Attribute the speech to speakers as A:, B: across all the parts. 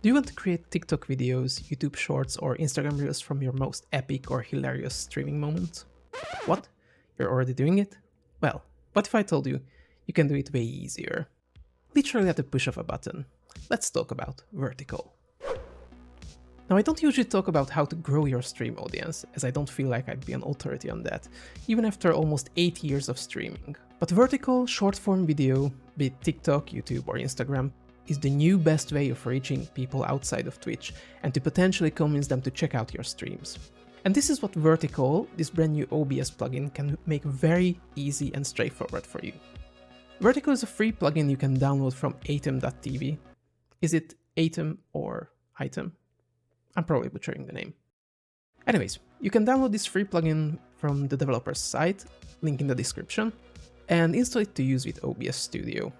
A: Do you want to create TikTok videos, YouTube shorts, or Instagram reels from your most epic or hilarious streaming moments? What? You're already doing it? Well, what if I told you you can do it way easier? Literally at the push of a button. Let's talk about vertical. Now, I don't usually talk about how to grow your stream audience, as I don't feel like I'd be an authority on that, even after almost 8 years of streaming. But vertical, short-form video, be it TikTok, YouTube, or Instagram, is the new best way of reaching people outside of Twitch and to potentially convince them to check out your streams. And this is what Vertical, this brand new OBS plugin, can make very easy and straightforward for you. Vertical is a free plugin you can download from atom.tv. Is it Atom or Item? I'm probably butchering the name. Anyways, you can download this free plugin from the developer's site, link in the description, and install it to use with OBS Studio.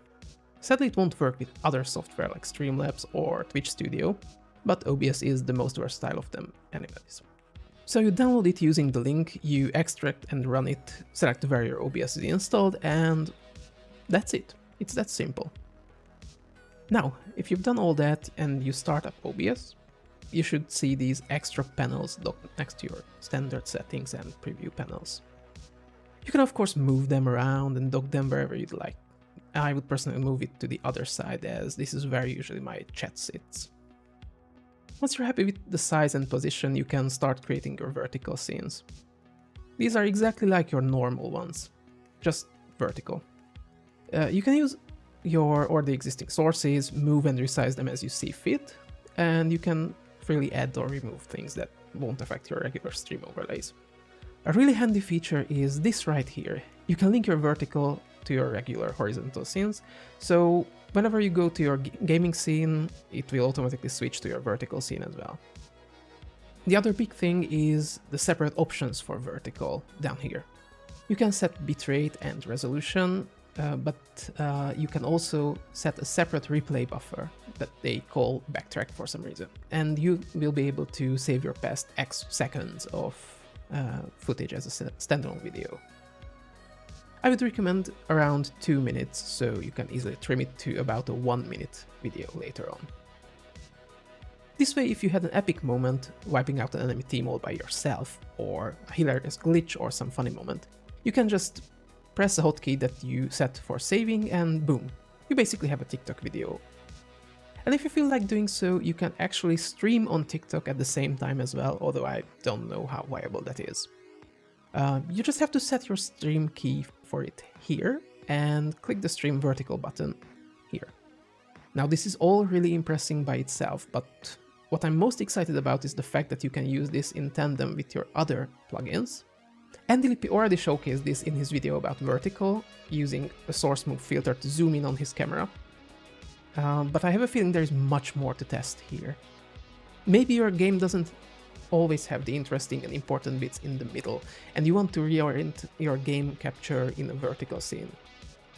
A: Sadly, it won't work with other software like Streamlabs or Twitch Studio, but OBS is the most versatile of them anyways. So you download it using the link, you extract and run it, select where your OBS is installed, and that's it. It's that simple. Now, if you've done all that and you start up OBS, you should see these extra panels docked next to your standard settings and preview panels. You can of course move them around and dock them wherever you'd like. I would personally move it to the other side, as this is where usually my chat sits. Once you're happy with the size and position, you can start creating your vertical scenes. These are exactly like your normal ones, just vertical. You can use your or the existing sources, move and resize them as you see fit, and you can freely add or remove things that won't affect your regular stream overlays. A really handy feature is this right here. You can link your vertical to your regular horizontal scenes, so whenever you go to your gaming scene, it will automatically switch to your vertical scene as well. The other big thing is the separate options for vertical down here. You can set bitrate and resolution, but you can also set a separate replay buffer that they call backtrack for some reason, and you will be able to save your past X seconds of footage as a standalone video. I would recommend around 2 minutes, so you can easily trim it to about a 1-minute video later on. This way, if you had an epic moment wiping out an enemy team all by yourself, or a hilarious glitch or some funny moment, you can just press a hotkey that you set for saving and boom, you basically have a TikTok video. And if you feel like doing so, you can actually stream on TikTok at the same time as well, although I don't know how viable that is. You just have to set your stream key for it here and click the stream vertical button here. Now this is all really impressive by itself, but what I'm most excited about is the fact that you can use this in tandem with your other plugins. Andy Lippy already showcased this in his video about vertical, using a source move filter to zoom in on his camera. But I have a feeling there is much more to test here. Maybe your game doesn't always have the interesting and important bits in the middle, and you want to reorient your game capture in a vertical scene.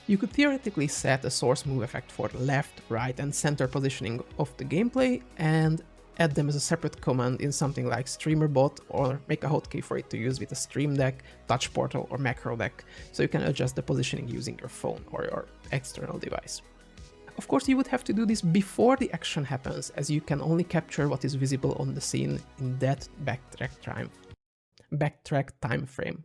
A: You could theoretically set a source move effect for the left, right, and center positioning of the gameplay and add them as a separate command in something like StreamerBot, or make a hotkey for it to use with a Stream Deck, Touch Portal, or Macro Deck, so you can adjust the positioning using your phone or your external device. Of course, you would have to do this before the action happens, as you can only capture what is visible on the scene in that backtrack time frame.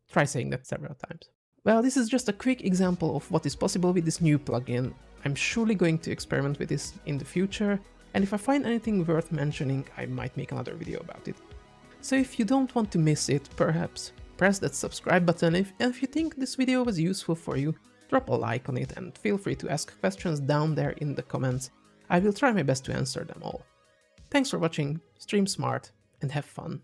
A: Try saying that several times. Well, this is just a quick example of what is possible with this new plugin. I'm surely going to experiment with this in the future, and if I find anything worth mentioning, I might make another video about it. So if you don't want to miss it, perhaps press that subscribe button, and if you think this video was useful for you, drop a like on it and feel free to ask questions down there in the comments. I will try my best to answer them all. Thanks for watching, stream smart, and have fun.